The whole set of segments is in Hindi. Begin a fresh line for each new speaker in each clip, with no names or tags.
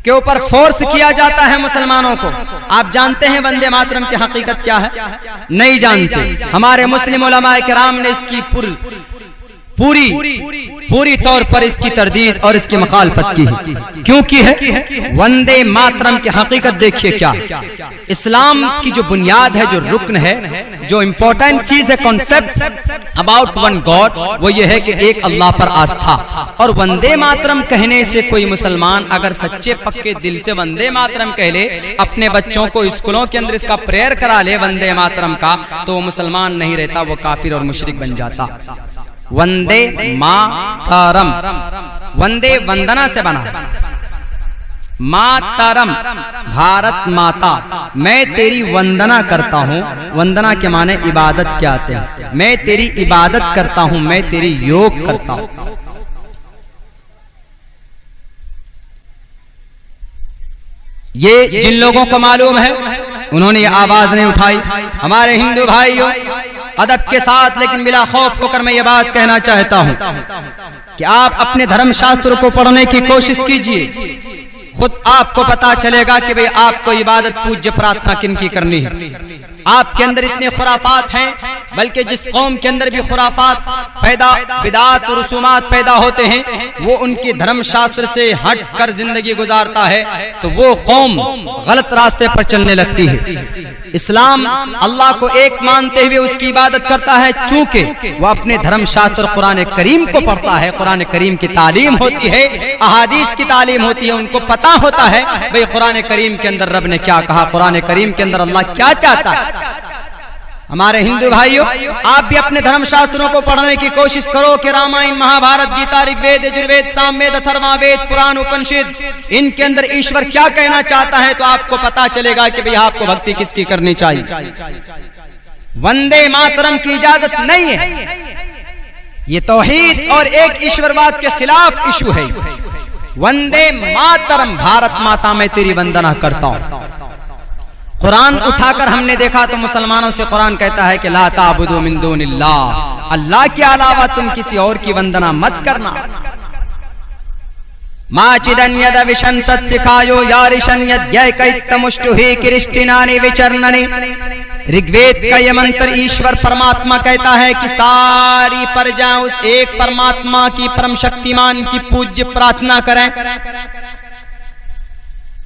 के ऊपर फोर्स किया जाता है मुसलमानों को। आप जानते हैं वंदे मातरम की हकीकत क्या है? नहीं जानते। हमारे मुस्लिम उलमाए किराम ने इसकी पूरी तौर पर इसकी तरदीद और इसकी मुखालफत की है। क्यों की है? वंदे मातरम की हकीकत देखिए क्या। इस्लाम की जो बुनियाद है, जो रुकन है, जो इंपॉर्टेंट चीज है, कॉन्सेप्ट अबाउट वन गॉड, वो ये है कि एक अल्लाह पर आस्था। और वंदे मातरम कहने से कोई मुसलमान अगर सच्चे पक्के दिल से वंदे मातरम कह ले, अपने बच्चों को स्कूलों के अंदर इसका प्रेयर करा ले वंदे मातरम का, तो वो मुसलमान नहीं रहता, वो काफिर और मुशरिक बन जाता। वंदे मातरम, वंदे वंदना से बना, मातरम भारत माता, मैं तेरी वंदना करता हूँ। वंदना के माने इबादत क्या आते हैं? मैं तेरी इबादत करता हूँ, मैं तेरी योग करता हूँ। ये जिन लोगों को मालूम है उन्होंने ये आवाज नहीं उठाई। हमारे हिंदू भाइयों, अदब के साथ लेकिन बिला खौफ होकर मैं ये बात कहना चाहता हूं कि आप अपने धर्म शास्त्र को पढ़ने की कोशिश कीजिए, खुद आपको पता चलेगा कि भाई आपको इबादत पूज्य प्रार्थना किन की करनी है। आपके अंदर इतने खुराफात हैं, बल्कि जिस कौम के अंदर भी खुराफात पैदा, बिदात और रसूमात पैदा होते हैं, वो उनके धर्म शास्त्र से हट कर जिंदगी गुजारता है तो वो कौम गलत रास्ते पर चलने लगती है। इस्लाम अल्लाह को एक मानते हुए उसकी इबादत करता है, चूंकि वह अपने धर्म शास्त्र कुरान करीम को पढ़ता है। कुरान करीम की तालीम होती है, अहादीस की तालीम होती है, उनको पता होता है भाई कुरान करीम के अंदर रब ने क्या कहा, कुरान करीम के अंदर अल्लाह क्या चाहता है। हमारे हिंदू भाइयों, आप भी अपने धर्म शास्त्रों को पढ़ने की कोशिश करो कि रामायण, महाभारत, गीता, ऋग्वेद, यजुर्वेद, सामवेद, अथर्ववेद, पुराण, उपनिषद, इनके अंदर ईश्वर क्या कहना चाहता है, तो आपको पता चलेगा कि भाई आपको भक्ति किसकी करनी चाहिए। वंदे मातरम की इजाजत नहीं है, ये तौहीद और एक ईश्वरवाद के खिलाफ इशू है। वंदे मातरम भारत माता, मैं तेरी वंदना करता हूं। कुरान उठाकर हमने देखा तो मुसलमानों से कुरान कहता है कि ला ताबुदू मिन दूनिल्लाह, अल्लाह के अलावा तुम किसी और की वंदना मत करना। माचिदन यद विशन सत सिखायो यारिशन यद्यैकैतमुष्टुहि कृष्टिनानि विचरननि। ऋग्वेद का यह मंत्र ईश्वर परमात्मा कहता है कि सारी प्रजा उस एक परमात्मा की, परम शक्तिमान की पूज्य प्रार्थना करें।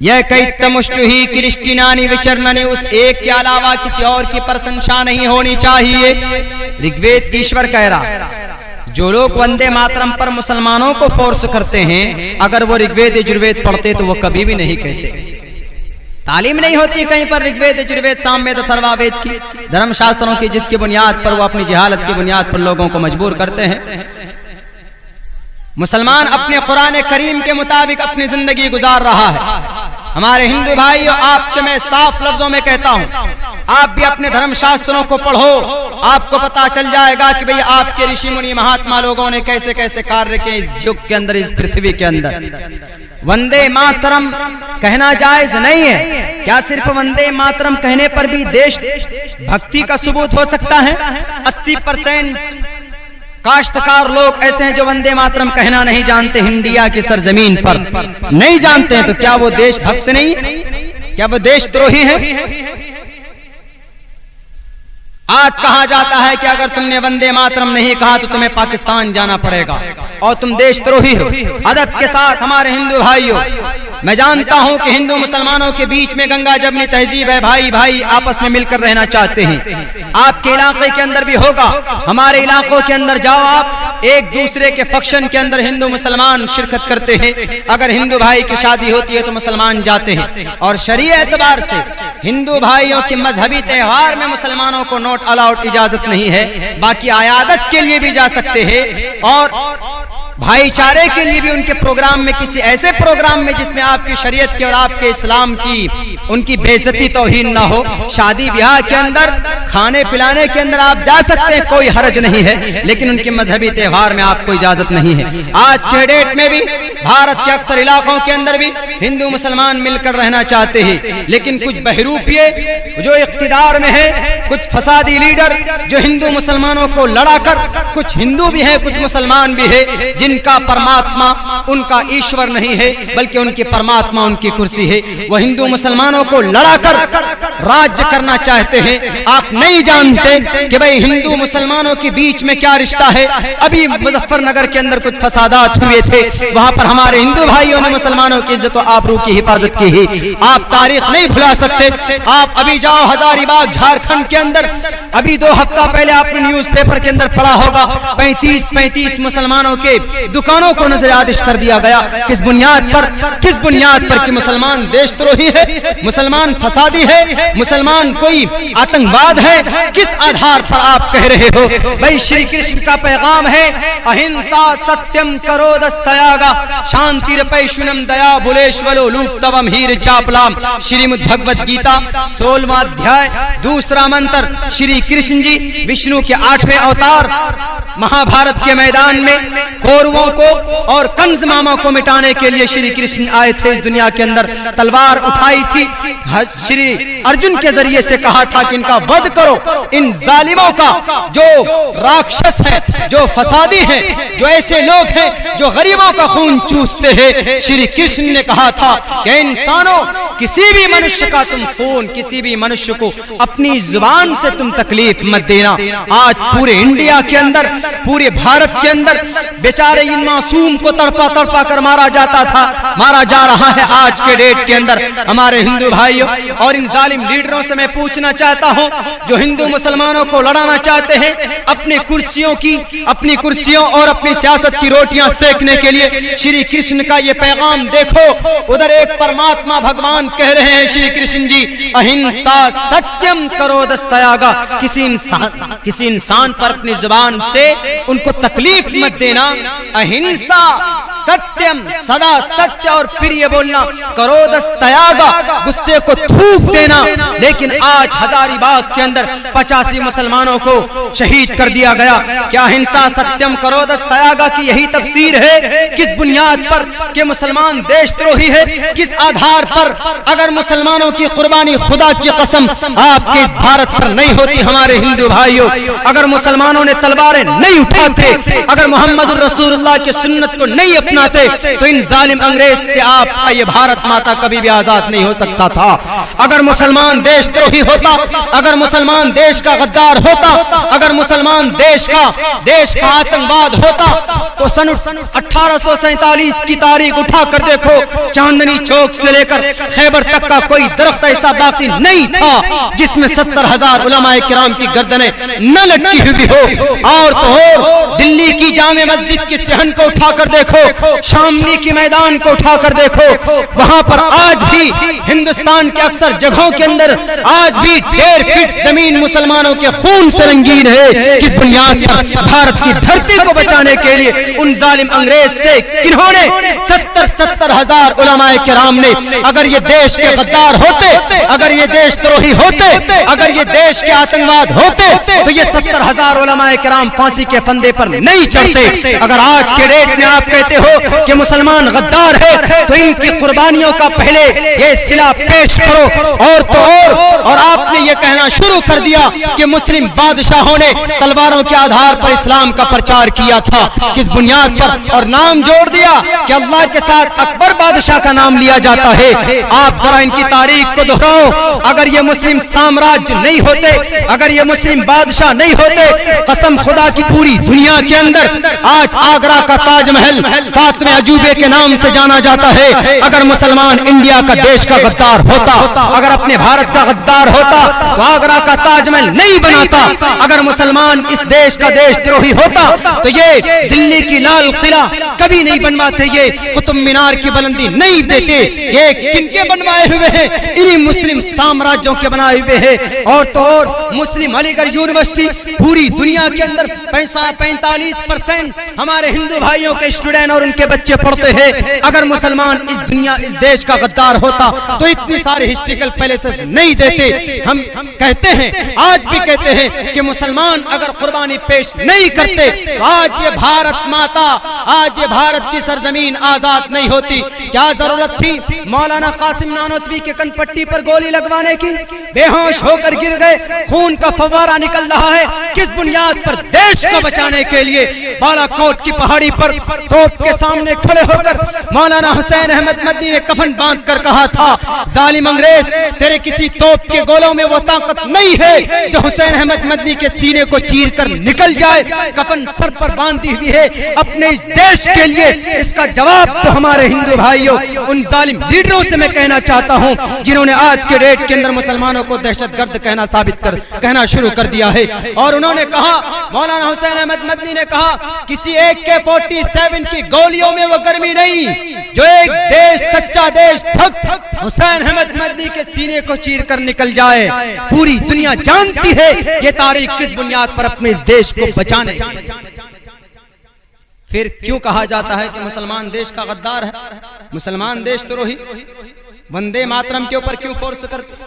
यह कैतमुष्टुहि कृष्टिनानि विचरननि, उस एक के अलावा किसी और की प्रशंसा नहीं होनी चाहिए। ऋग्वेद ईश्वर कह रहा, जो लोग वंदे मातरम पर मुसलमानों को फोर्स करते हैं, अगर वो ऋग्वेद यजुर्वेद पढ़ते तो वो कभी भी नहीं कहते। तालीम नहीं होती कहीं पर ऋग्वेद यजुर्वेद सामवेद अथर्ववेद की, धर्म शास्त्रों की, जिसकी बुनियाद पर वो अपनी जिहालत की बुनियाद पर लोगों को मजबूर करते हैं। मुसलमान अपने कुरान करीम के मुताबिक अपनी जिंदगी गुजार रहा है। हमारे हिंदू भाइयों, आपसे मैं साफ लफ्जों में कहता हूं, आप भी अपने धर्म शास्त्रों को पढ़ो, आपको पता चल जाएगा कि भाई आपके ऋषि मुनि महात्मा लोगों ने कैसे कैसे कार्य किए इस युग के अंदर, इस पृथ्वी के अंदर। वंदे मातरम कहना जायज नहीं है। क्या सिर्फ वंदे मातरम कहने पर भी देश भक्ति का सबूत हो सकता है? 80% काश्तकार लोग ऐसे हैं जो वंदे मातरम कहना नहीं जानते। इंडिया की सरजमीन पर नहीं जानते हैं, तो क्या वो देशभक्त नहीं है? क्या वो देशद्रोही है? आज कहा जाता है कि अगर तुमने वंदे मातरम नहीं कहा तो तुम्हें पाकिस्तान जाना पड़ेगा और तुम देशद्रोही हो। अदब के साथ हमारे हिंदू भाइयों, मैं जानता हूं कि हिंदू मुसलमानों के बीच में गंगा जमनी तहजीब है, भाई भाई आपस में मिलकर रहना चाहते हैं। आपके इलाके के अंदर भी होगा, हमारे इलाकों के अंदर जाओ आप, एक दूसरे के फंक्शन के अंदर हिंदू मुसलमान शिरकत करते हैं। अगर हिंदू भाई की शादी होती है तो मुसलमान जाते हैं। और शरीय एतबार से हिंदू भाइयों के मजहबी त्योहार में मुसलमानों को नॉट अलाउड, इजाजत नहीं है। बाकी आयादत के लिए भी जा सकते हैं और भाईचारे के लिए भी उनके प्रोग्राम में, किसी ऐसे प्रोग्राम में जिसमें आपकी शरीयत की और आपके इस्लाम की उनकी बेइज्जती तौहीन ना हो। शादी ब्याह के अंदर, खाने पिलाने के अंदर आप जा सकते हैं, कोई हरज नहीं है, लेकिन उनके मजहबी त्योहार में आपको इजाजत नहीं है। आज के डेट में भी भारत के अक्सर इलाकों के अंदर भी हिंदू मुसलमान मिलकर रहना चाहते हैं, लेकिन कुछ बहरूपिये जो इख्तिदार में है कुछ फसादी लीडर जो हिंदू मुसलमानों को लड़ाकर, कुछ हिंदू भी हैं कुछ मुसलमान भी है, जिनका परमात्मा उनका ईश्वर नहीं है बल्कि उनकी परमात्मा उनकी कुर्सी है। वह हिंदू मुसलमानों को लड़ाकर राज्य करना चाहते हैं। आप नहीं जानते कि भाई हिंदू मुसलमानों के बीच में क्या रिश्ता है। अभी मुजफ्फरनगर के अंदर कुछ फसादात हुए थे, वहां पर हमारे हिंदू भाइयों ने मुसलमानों की इज्जत और आबरू की हिफाजत की है। आप तारीख नहीं भुला सकते। आप अभी जाओ हजारीबाग झारखंड के अंदर, अभी 2 हफ्ता पहले आपने न्यूज़पेपर के अंदर पढ़ा होगा 35 मुसलमानों के दुकानों को नजरआदिश कर दिया गया। किस बुनियाद पर कि मुसलमान देशद्रोही है, मुसलमान फसादी है, मुसलमान कोई आतंकवाद है। किस आधार पर आप कह रहे हो? भाई श्री कृष्ण का पैगाम है अहिंसा सत्यम करो दस्तयागा शांति पैशुनम दया बुलेश्वरो लूप तवम हीर चापलाम। श्रीमद् भगवत गीता 16वां अध्याय 2 मंत्र। श्री कृष्ण जी विष्णु के 8वें अवतार महाभारत के मैदान में कौरवों को और कंस मामा को मिटाने के लिए श्री कृष्ण आए थे इस दुनिया के अंदर। तलवार उठाई थी, श्री अर्जुन के जरिए से कहा था कि इनका वध करो, इन जालिमों का, जो राक्षस है, जो फसादी है, जो ऐसे लोग हैं जो गरीबों का खून चूसते हैं। श्री कृष्ण ने कहा था कि इंसानों, किसी भी मनुष्य का तुम खून, किसी भी मनुष्य को अपनी जुबान से तुम तकलीफ मत देना। आज पूरे इंडिया के अंदर, पूरे भारत के अंदर बेचारे इन मासूम को तड़पा तड़पा कर मारा जाता था, मारा जा रहा है आज के डेट के अंदर। हमारे हिंदू भाइयों और इन जालिम लीडरों से मैं पूछना चाहता हूं, जो हिंदू मुसलमानों को लड़ाना चाहते हैं अपनी कुर्सियों और अपनी सियासत की रोटियां सेकने के लिए, श्री कृष्ण का ये पैगाम देखो। उधर एक परमात्मा भगवान कह रहे हैं श्री कृष्ण जी, अहिंसा सत्यम करो दस्तयागा। किसी इंसान पर अपनी जुबान से उनको तकलीफ मत देना। अहिंसा सत्यम, सदा सत्य, और फिर ये बोलना करो दस्तयागा, गुस्से को थूक देना। लेकिन आज हजारीबाग के अंदर 85 मुसलमानों को शहीद कर दिया गया। क्या अहिंसा सत्यम करो दस्तयागा की यही तफसीर है? किस बुनियाद पर कि मुसलमान देशद्रोही है? किस आधार पर? अगर मुसलमानों की कुर्बानी, खुदा की कसम, आपके इस भारत पर नहीं होती हमारे हिंदू भाइयों, अगर मुसलमानों ने तलवारें नहीं उठाते, अगर मोहम्मद रसूलुल्लाह की सुन्नत को नहीं अपनाते, तो इन जालिम अंग्रेज से आपका ये भारत माता कभी भी आजाद नहीं हो सकता था। अगर मुसलमान देशद्रोही होता, अगर मुसलमान देश का गद्दार होता, अगर मुसलमान देश का आतंकवाद होता, तो सन 1847 की तारीख उठा कर देखो, चांदनी चौक से लेकर खैबर तक का कोई दरख्त ऐसा बाकी नहीं था जिसमें 70,000 उलमाए किराम की गर्दनें न लटकी हुई हो। और तो और दिल्ली की जामे मस्जिद की सहन को उठाकर देखो, शामली की मैदान को उठाकर देखो, वहां पर आज भी हिंदुस्तान के अक्सर जगहों के अंदर आज भी 1.5 फीट जमीन मुसलमानों के खून से रंगीन है। किस बुनियाद पर? भारत की धरती को बचाने के लिए उन जालिम अंग्रेज से किन्होंने 70,000 उलमाए किराम ने, अगर ये देश के गद्दार होते, अगर ये देशद्रोही होते, अगर ये देश के आतंकवाद होते, तो ये 70,000 उलमाए किराम फांसी के फंदे पर नहीं चढ़ते। अगर आज के डेट में आप कहते हो कि मुसलमान गद्दार है, तो इनकी कुर्बानियों का पहले ये सिला पेश करो। और तो और आपने ये कहना शुरू कर दिया कि मुस्लिम बादशाहों ने तलवारों के आधार पर इस्लाम का प्रचार किया था। किस बुनियाद पर? और नाम जोड़ दिया कि अल्लाह के साथ अकबर बादशाह का नाम लिया जाता है। आप जरा इनकी तारीख को दोहराओ। अगर ये मुस्लिम साम्राज्य नहीं होते, अगर ये मुस्लिम बादशाह नहीं होते, कसम खुदा की पूरी दुनिया के अंदर आज आगरा का ताजमहल 7वें अजूबे के नाम से जाना जाता है। अगर मुसलमान इंडिया का देश का गद्दार होता, अगर अपने भारत का गद्दार होता, तो आगरा का ताजमहल नहीं बनाता। अगर मुसलमान इस देश का देशद्रोही होता, तो ये दिल्ली की लाल किला कभी नहीं बनवाते, ये कुतुब मीनार की बुलंदी नहीं देते। ये किनके बनवाए हुए हैं? इन्हीं मुस्लिम साम्राज्यों के बनाए हुए हैं। और तो और मुस्लिम अलीगढ़ यूनिवर्सिटी पूरी दुनिया के अंदर 45% हमारे हिंदू भाइयों के स्टूडेंट और उनके बच्चे पढ़ते हैं। अगर मुसलमान इस देश का गद्दार होता, तो इतनी सारे हिस्ट्रिकल पैलेसेस नहीं देते। हम कहते हैं, आज भी कहते हैं कि मुसलमान अगर कुर्बानी पेश नहीं करते, तो आज ये भारत माता, आज ये भारत की सरजमीन आजाद नहीं होती। क्या जरूरत थी मौलाना कासिम नानोतवी के कनपट्टी पर गोली लगवाने की? बेहोश होकर गिर गए, खून का फव्वारा निकल रहा है। किस बुनियाद पर? देश को बचाने के लिए बालाकोट की पहाड़ी पर तोप के सामने खड़े होकर मौलाना हुसैन अहमद मदनी ने कफन बांध कर कहा था, जालिम अंग्रेज, तेरे किसी तोप के गोलों में वो ताकत नहीं है जो हुसैन अहमद मदनी के सीने को चीर कर निकल जाए। कफन सर पर बांधी हुई है अपने इस देश के लिए। इसका जवाब तो हमारे हिंदू भाइयों, उन जालिम लीडरों से मैं कहना चाहता हूं जिन्होंने आज के डेट के अंदर मुसलमानों को दहशतगर्द कहना शुरू कर दिया है। और उन्होंने कहा, मौलाना हुसैन अहमद मदनी ने कहा, किसी AK-47 की गोलियों में वो गर्मी नहीं जो एक देश, सच्चा देश भक्त हुसैन अहमद मदनी के सीने को चीर कर निकल जाए। पूरी दुनिया जानती है ये तारीख किस बुनियाद पर अपने इस देश को बचाने। फिर क्यों कहा जाता है कि मुसलमान देश का गद्दार है, मुसलमान देश द्रोही? वंदे मातरम के ऊपर क्यों फोर्स करते?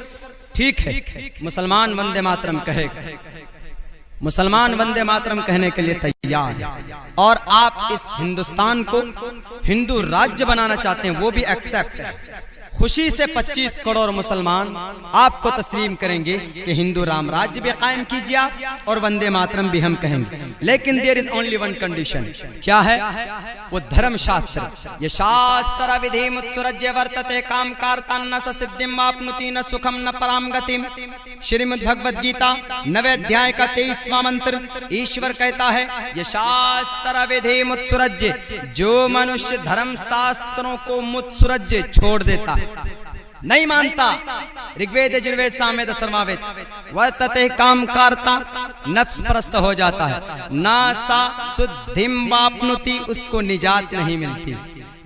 ठीक है, मुसलमान वंदे मातरम कहेगा, मुसलमान वंदे मातरम कहने के लिए तैयार है, और आप इस हिंदुस्तान को हिंदू राज्य बनाना चाहते हैं, वो भी एक्सेप्ट है। खुशी से 25 करोड़ मुसलमान आपको तस्लीम करेंगे कि हिंदू राम राज्य भी कायम कीजिए आप, और वंदे मातरम भी हम कहेंगे। लेकिन there is only one condition. क्या है वो? धर्म शास्त्र। ये शास्त्र विधि मुत्सुरज्य वर्तते काम कार्ता न सिद्धिम वाप्नुति न सुखम न पराम गतिम। श्रीमद् भगवद गीता 9वें अध्याय का 23वां मंत्र ईश्वर कहता है, ये शास्त्र विधि मुत्सुरज्य, जो मनुष्य धर्म शास्त्रों को मुत्सुरज्य छोड़ देता, नहीं मानता, ऋग्वेद यजुर्वेद सामवेद अथर्ववेद, वर्तते काम कार्ता, नफ्स परस्त हो जाता है, ना सा शुद्धिम वाप्नुति, उसको निजात नहीं मिलती,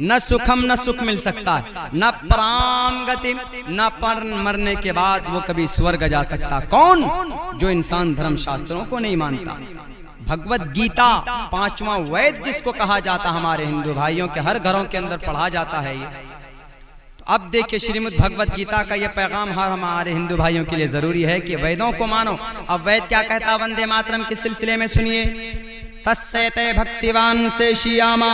न सुखम, न सुख मिल सकता है, न पराम गति, न पर मरने के बाद वो कभी स्वर्ग जा सकता। कौन? जो इंसान धर्म शास्त्रों को नहीं मानता। भगवत गीता 5वां वेद जिसको कहा जाता, हमारे हिंदू भाइयों के हर घरों के अंदर पढ़ा जाता है ये। अब देखिए, श्रीमद् भगवत गीता का यह पैगाम हमारे हिंदू भाइयों के लिए जरूरी है कि वेदों को मानो। अब वेद क्या कहता? वंदे मातरम के सिलसिले में सुनिए, तस्सैते भक्तिवान से शियामा,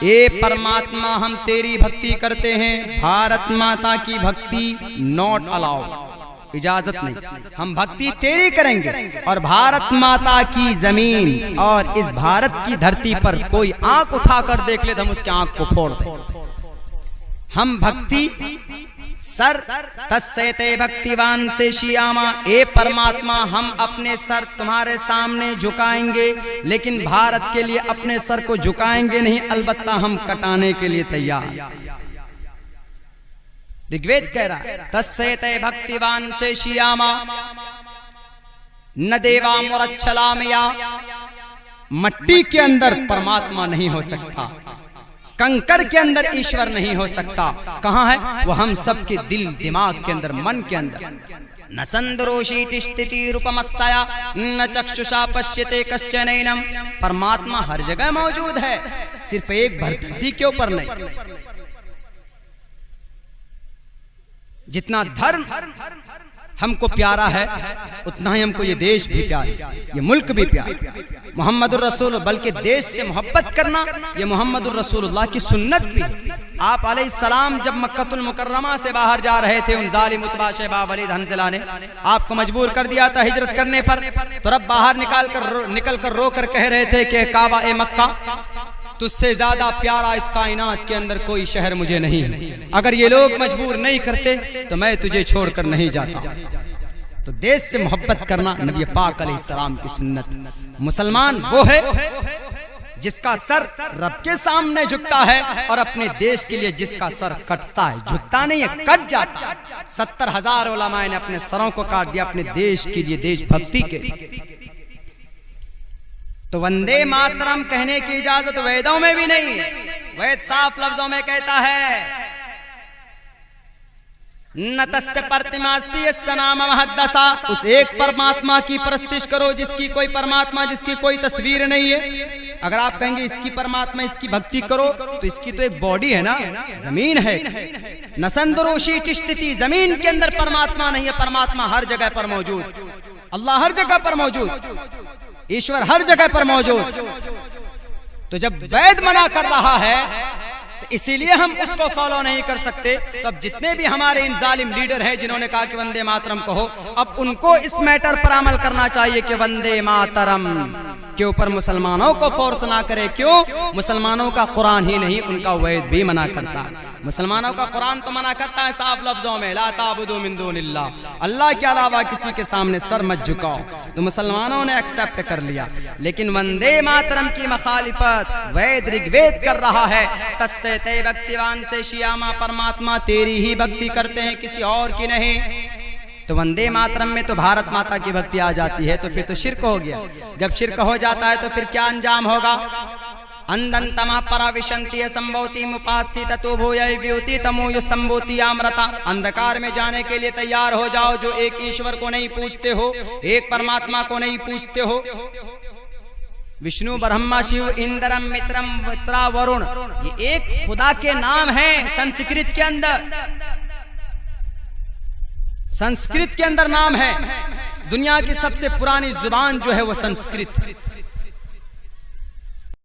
ए परमात्मा हम तेरी भक्ति करते हैं, भारत माता की भक्ति नॉट अलाउड, इजाजत नहीं, हम भक्ति तेरी करेंगे। और भारत माता की जमीन और इस भारत की धरती पर कोई आंख उठाकर देख ले तो हम उसके आंख को फोड़ दें। हम भक्ति सर तस्सैते भक्तिवान से शियामा, ए परमात्मा हम अपने सर तुम्हारे सामने झुकाएंगे, लेकिन भारत के लिए अपने सर को झुकाएंगे नहीं, अलबत्ता हम कटाने के लिए तैयार। ऋग्वेद कह रहा है, तस्सैते भक्तिवान से शियामा न देवा मुरच्छलामया। मट्टी के अंदर परमात्मा नहीं हो सकता, कंकर के अंदर ईश्वर नहीं हो सकता। कहां है वो? हम सबके दिल, दिमाग के अंदर, मन के अंदर। न संदरोषी स्थिति रूपमस्या न चक्षुषा पश्यते कश्चनैनम। परमात्मा हर जगह मौजूद है, सिर्फ एक भर धरती के ऊपर नहीं। जितना धर्म हमको प्यारा है उतना ही हमको ये देश भी प्यारा, ये मुल्क भी प्यारा, मोहम्मदुर रसूल, बल्कि देश से मोहब्बत करना ये मोहम्मदुर रसूलुल्लाह की सुन्नत भी। आप अलैहिस्सलाम जब मक्कतुल मुकर्रमा से बाहर जा रहे थे, उन जालिम उत्बा शैबा वलीद हंज़ला ने आपको मजबूर कर दिया था हिजरत करने पर, तो रब बाहर निकल कर रो कर कह रहे थे कि काबा ए मक्का, तुझसे ज्यादा प्यारा इस कायनात के अंदर कोई शहर मुझे नहीं है। अगर ये लोग मजबूर नहीं करते तो मैं तुझे छोड़कर नहीं जाता। तो देश से मोहब्बत करना नबी पाक अलैहिस्सलाम की सुन्नत। मुसलमान वो है जिसका सर रब के सामने झुकता है और अपने देश के लिए जिसका सर कटता है, झुकता नहीं है, कट जाता है। 70,000 उलमाए ने अपने सरों को काट दिया अपने देश के लिए, देशभक्ति के। तो वंदे मातरम कहने की इजाजत वेदों में भी नहीं है। वेद साफ लफ्जों में कहता है, न तस्य प्रतिमास्ति यस्य नाम महद्दसा, उस एक परमात्मा की परस्तिश करो जिसकी कोई परमात्मा, जिसकी कोई तस्वीर नहीं है। अगर आप कहेंगे इसकी परमात्मा, इसकी भक्ति करो, तो इसकी तो एक बॉडी है ना, जमीन है। न संदरोषी स्थिति, जमीन के अंदर परमात्मा नहीं है, परमात्मा हर जगह पर मौजूद, अल्लाह हर जगह पर मौजूद, ईश्वर हर जगह पर मौजूद। तो जब वैद मना कर रहा है तो इसीलिए हम उसको फॉलो नहीं कर सकते। तो अब जितने भी हमारे इन जालिम लीडर हैं जिन्होंने कहा कि वंदे मातरम कहो, अब उनको इस मैटर पर अमल करना चाहिए कि वंदे मातरम के ऊपर मुसलमानों को फोर्स ना करे। क्यों? मुसलमानों का कुरान ही नहीं, उनका वैद भी मना करता है। मुसलमानों का कुरान तो मना करता है साफ लफ्जों में, ला ताबुदू मिन दूनिल्लाह, अल्लाह के अलावा किसी के सामने सर मत झुकाओ। तो मुसलमानों ने एक्सेप्ट कर लिया, लेकिन वंदे मातरम की मखालिफत वैद ऋग्वेद कर रहा है। तस्से ते भक्तिवान से शियामा, परमात्मा तेरी ही भक्ति करते हैं, किसी और की नहीं। तो वंदे मातरम में तो भारत माता की भक्ति आ जाती है, तो फिर तो शिर्क हो गया। जब शिर्क हो जाता है तो फिर क्या अंजाम होगा? अंधंतमा पराविशंति संभवती मुपास्ति ततो भूय व्योति तमो संभूति अमृता। अंधकार में जाने के लिए तैयार हो जाओ, जो एक ईश्वर को नहीं पूछते हो, एक परमात्मा को नहीं पूछते हो। विष्णु, ब्रह्मा, शिव, इंद्रम, मित्रम, मित्रा, वरुण, ये एक खुदा के नाम हैं संस्कृत के अंदर। संस्कृत के अंदर नाम है। दुनिया की सबसे पुरानी जुबान जो है वो संस्कृत।